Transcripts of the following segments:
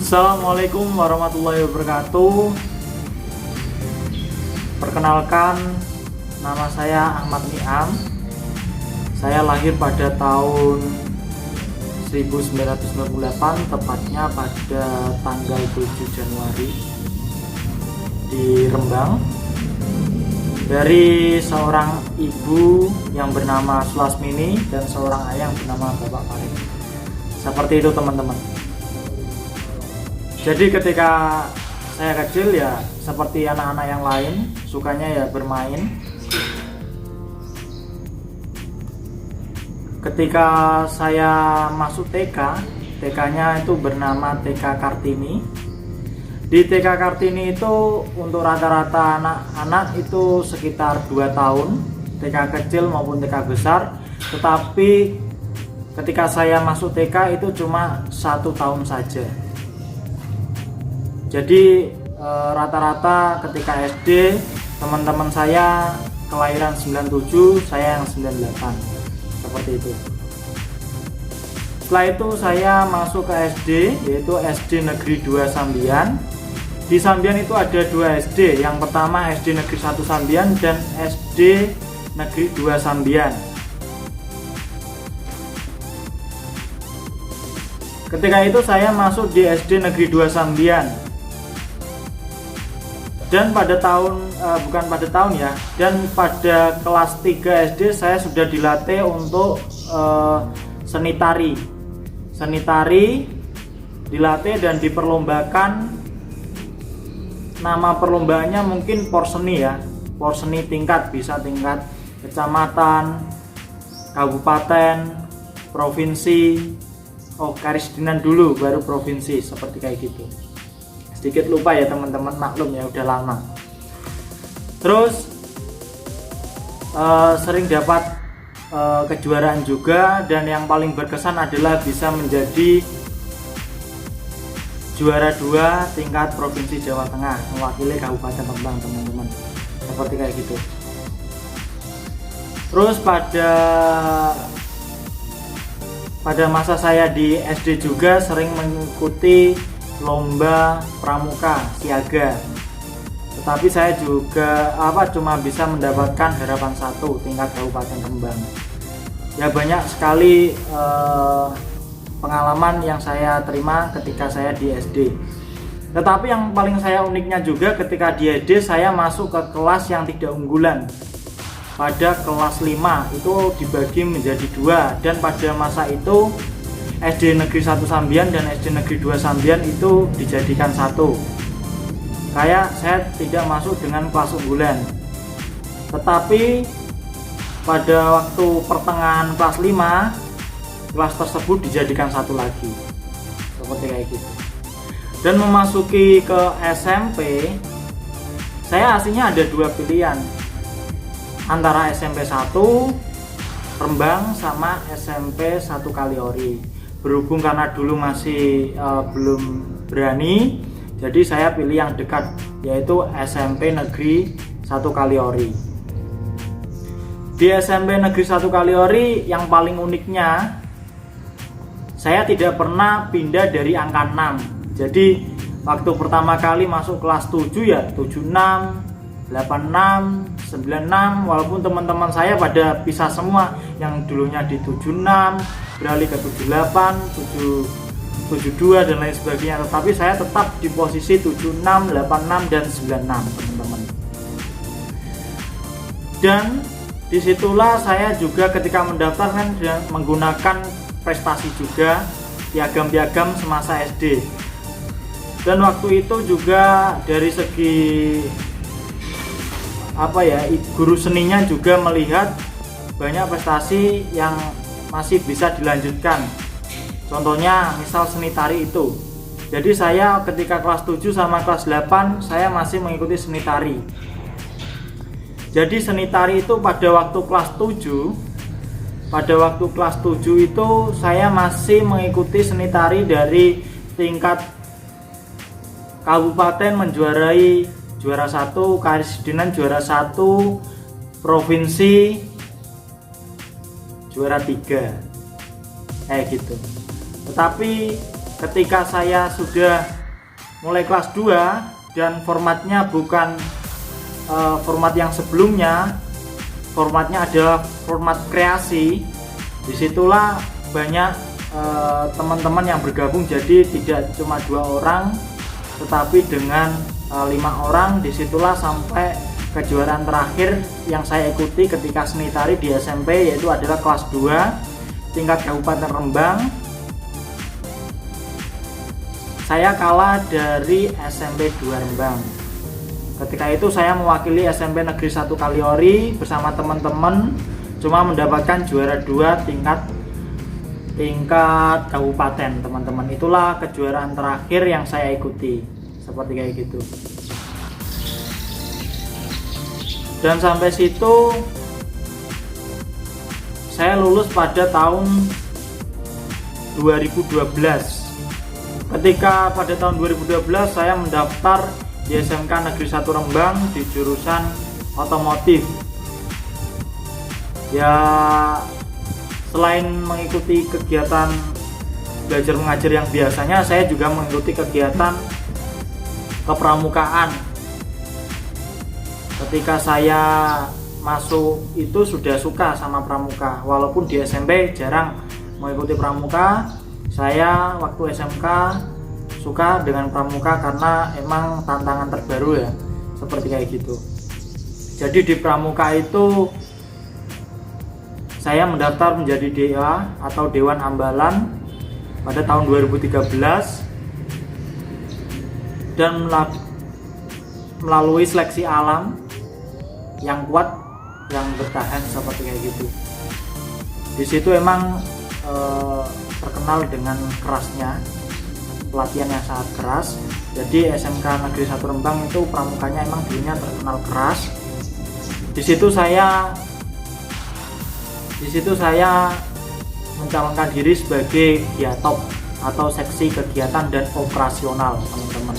Assalamualaikum warahmatullahi wabarakatuh. Perkenalkan, nama saya Ahmad Niam. Saya lahir pada tahun 1998, tepatnya pada tanggal 7 Januari di Rembang, dari seorang ibu yang bernama Sulasmini dan seorang ayah yang bernama Bapak Farid. Seperti itu teman-teman. Jadi ketika saya kecil ya seperti anak-anak yang lain, sukanya ya bermain. Ketika saya masuk TK, TK-nya itu bernama TK Kartini. Di TK Kartini itu untuk rata-rata anak-anak itu sekitar 2 tahun, TK kecil maupun TK besar. Tetapi ketika saya masuk TK itu cuma 1 tahun saja. Jadi rata-rata ketika SD teman-teman saya kelahiran 97, saya yang 98, seperti itu. Setelah itu saya masuk ke SD, yaitu SD Negeri 2 Sambian. Di Sambian itu ada 2 SD. Yang pertama SD Negeri 1 Sambian dan SD Negeri 2 Sambian. Ketika itu saya masuk di SD Negeri 2 Sambian. Dan pada tahun dan pada kelas 3 SD saya sudah dilatih untuk seni tari. Seni tari dilatih dan diperlombakan. Nama perlombaannya mungkin porseni ya. Porseni tingkat, bisa tingkat kecamatan, kabupaten, provinsi. Karisidenan dulu baru provinsi, seperti kayak gitu. Sedikit lupa ya teman-teman, maklum ya udah lama. Terus sering dapat kejuaraan juga, dan yang paling berkesan adalah bisa menjadi juara 2 tingkat provinsi Jawa Tengah, mewakili Kabupaten Rembang teman-teman, seperti kayak gitu. Terus pada masa saya di SD juga sering mengikuti lomba pramuka siaga, tetapi saya juga cuma bisa mendapatkan harapan 1 tingkat Kabupaten Rembang. Ya banyak sekali pengalaman yang saya terima ketika saya di SD. Tetapi yang paling saya uniknya juga ketika di SD saya masuk ke kelas yang tidak unggulan. Pada kelas 5 itu dibagi menjadi 2, dan pada masa itu SD Negeri 1 Sambian dan SD Negeri 2 Sambian itu dijadikan satu. Saya tidak masuk dengan kelas unggulan. Tetapi pada waktu pertengahan kelas 5, kelas tersebut dijadikan satu lagi. Seperti kayak gitu. Dan memasuki ke SMP, saya aslinya ada 2 pilihan. Antara SMP 1 Rembang sama SMP 1 Kaliori. Berhubung karena dulu masih belum berani, jadi saya pilih yang dekat, yaitu SMP Negeri 1 Kaliori. Di SMP Negeri 1 Kaliori yang paling uniknya, saya tidak pernah pindah dari angka 6. Jadi waktu pertama kali masuk kelas 7 ya 76, 86, 96, walaupun teman-teman saya pada pisah semua, yang dulunya di 76 beralih ke 78, 72 dan lain sebagainya, tetapi saya tetap di posisi 76, 86 dan 96 teman-teman. Dan disitulah saya juga ketika mendaftarkan dan menggunakan prestasi juga, piagam-piagam semasa SD. Dan waktu itu juga dari segi guru seninya juga melihat banyak prestasi yang masih bisa dilanjutkan. Contohnya misal seni tari itu. Jadi saya ketika kelas 7 sama kelas 8 saya masih mengikuti seni tari. Jadi seni tari itu pada waktu kelas 7 itu saya masih mengikuti seni tari dari tingkat kabupaten menjuarai juara 1, Karisidenan juara 1, provinsi juara 3 gitu. Tetapi ketika saya sudah mulai kelas 2 dan formatnya bukan format yang sebelumnya. Formatnya adalah format kreasi. Disitulah banyak teman-teman yang bergabung, jadi tidak cuma 2 orang tetapi dengan 5 orang. Disitulah sampai kejuaraan terakhir yang saya ikuti ketika seni tari di SMP, yaitu adalah kelas 2 tingkat Kabupaten Rembang. Saya kalah dari SMP 2 Rembang. Ketika itu saya mewakili SMP Negeri 1 Kaliori bersama teman-teman, cuma mendapatkan juara 2 tingkat kabupaten, teman-teman. Itulah kejuaraan terakhir yang saya ikuti, seperti kayak gitu. Dan sampai situ saya lulus pada tahun 2012. Ketika pada tahun 2012 saya mendaftar di SMK Negeri 1 Rembang di jurusan otomotif. Ya, selain mengikuti kegiatan belajar mengajar yang biasanya, saya juga mengikuti kegiatan kepramukaan. Ketika saya masuk itu sudah suka sama pramuka, walaupun di SMP jarang mengikuti pramuka. Saya waktu SMK suka dengan pramuka karena emang tantangan terbaru ya, seperti kayak gitu. Jadi di pramuka itu saya mendaftar menjadi DA atau Dewan Ambalan pada tahun 2013 dan melalui seleksi alam yang kuat, yang bertahan, seperti kayak gitu. Di situ emang terkenal dengan kerasnya, pelatihan yang sangat keras. Jadi SMK Negeri 1 Rembang itu pramukanya emang dulunya terkenal keras. Di situ saya mencalonkan diri sebagai Giatop atau seksi kegiatan dan operasional, teman-teman.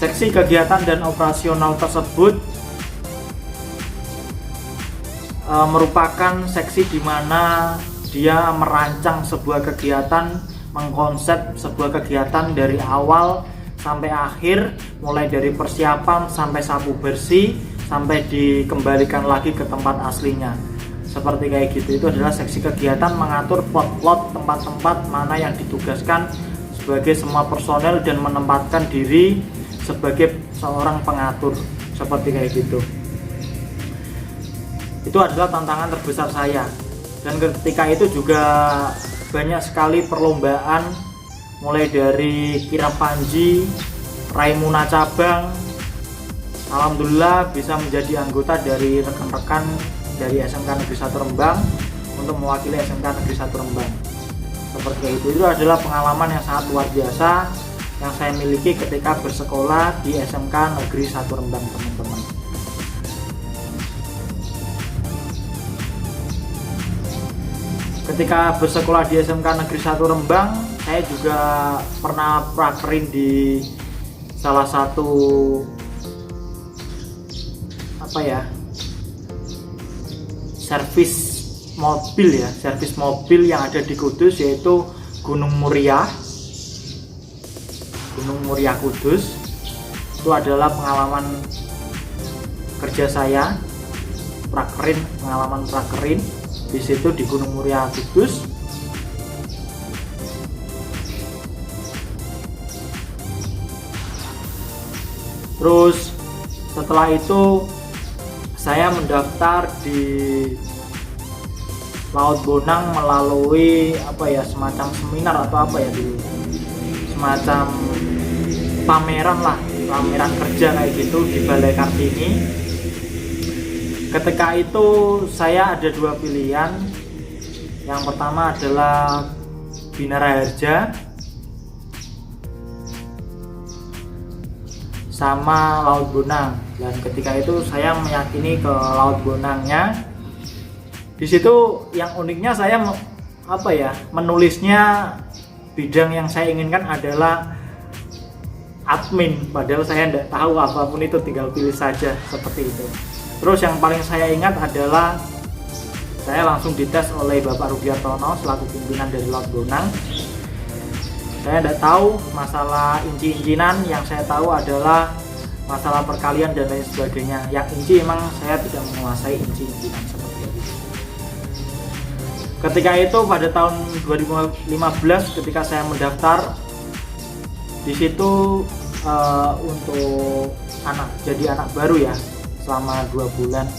Seksi kegiatan dan operasional tersebut merupakan seksi di mana dia merancang sebuah kegiatan, mengkonsep sebuah kegiatan dari awal sampai akhir, mulai dari persiapan sampai sapu bersih sampai dikembalikan lagi ke tempat aslinya, seperti kayak gitu. Itu adalah seksi kegiatan, mengatur plot-plot tempat-tempat mana yang ditugaskan sebagai semua personel dan menempatkan diri sebagai seorang pengatur, seperti kayak gitu. Itu adalah tantangan terbesar saya. Dan ketika itu juga banyak sekali perlombaan, mulai dari kirap panji, Raimuna cabang. Alhamdulillah bisa menjadi anggota dari rekan-rekan dari SMK Negeri 1 Rembang untuk mewakili SMK Negeri 1 Rembang. Seperti itu. Itu adalah pengalaman yang sangat luar biasa yang saya miliki ketika bersekolah di SMK Negeri 1 Rembang, teman-teman. Ketika bersekolah di SMK Negeri 1 Rembang, saya juga pernah prakerin di salah satu servis mobil yang ada di Kudus, yaitu Gunung Muria Kudus. Itu adalah pengalaman kerja saya, pengalaman prakerin di situ di Gunung Muria Kudus. Terus setelah itu saya mendaftar di Laut Bonang melalui semacam seminar atau dulu, semacam pameran kerja kayak gitu di Balai Kartini. Ketika itu saya ada 2 pilihan. Yang pertama adalah Bina Raharja sama Laut Bonang, dan ketika itu saya meyakini ke Laut Bonangnya. Di situ yang uniknya saya menulisnya bidang yang saya inginkan adalah admin, padahal saya tidak tahu apapun itu, tinggal pilih saja, seperti itu. Terus yang paling saya ingat adalah saya langsung dites oleh Bapak Rudiartono selaku pimpinan dari Laut Bonang. Saya tidak tahu masalah inci-incinan, yang saya tahu adalah masalah perkalian dan lain sebagainya. Yang inci emang saya tidak menguasai inci-incinan seperti itu. Ketika itu pada tahun 2015 ketika saya mendaftar di situ untuk jadi anak baru ya, selama 2 bulan.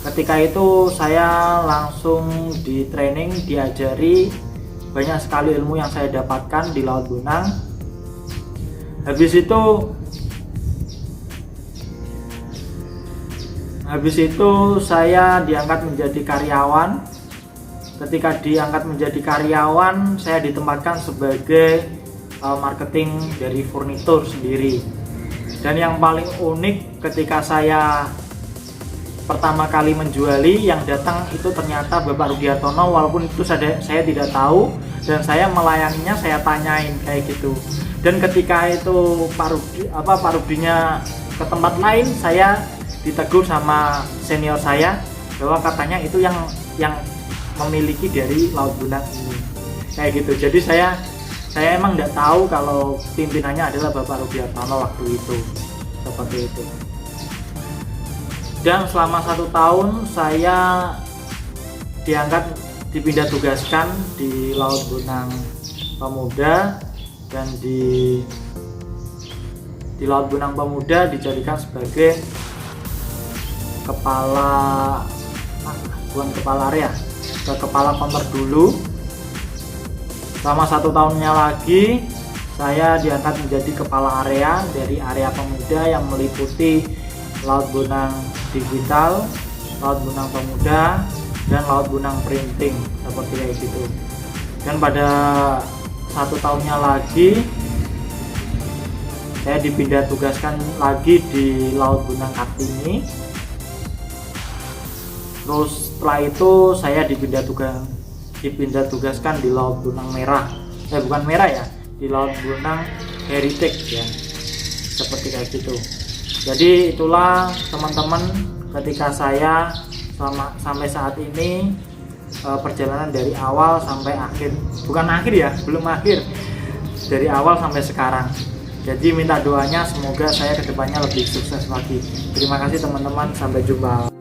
Ketika itu saya langsung di training, diajari banyak sekali ilmu yang saya dapatkan di Laut Bonang. Habis itu saya diangkat menjadi karyawan. Ketika diangkat menjadi karyawan, saya ditempatkan sebagai marketing dari furnitur sendiri. Dan yang paling unik ketika saya pertama kali menjuali, yang datang itu ternyata Bapak Rudiartono, walaupun itu saya tidak tahu, dan saya melayaninya, saya tanyain kayak gitu. Dan ketika itu Pak Rudinya ke tempat lain, saya ditegur sama senior saya bahwa katanya itu yang memiliki dari Laut Bonang ini, kayak gitu. Jadi saya emang nggak tahu kalau pimpinannya adalah Bapak Rudiartono waktu itu, seperti itu. Dan selama 1 tahun saya dipindah tugaskan di Laut Bonang Pemuda, dan di Laut Bonang Pemuda dijadikan sebagai kepala konter dulu. Selama 1 tahunnya lagi saya diangkat menjadi kepala area dari area pemuda yang meliputi Laut Bonang Digital, Laut Bonang Pemuda, dan Laut Bonang Printing, seperti kayak gitu. Dan pada 1 tahunnya lagi saya dipindah tugaskan lagi di Laut Bonang Kartini. Terus setelah itu saya dipindah tugaskan di Laut Bonang Merah. Bukan merah ya, di Laut Bonang Heritage ya, seperti kayak gitu. Jadi itulah teman-teman, ketika saya sampai saat ini perjalanan dari awal sampai akhir, bukan akhir ya, belum akhir, dari awal sampai sekarang. Jadi minta doanya semoga saya kedepannya lebih sukses lagi. Terima kasih teman-teman, sampai jumpa.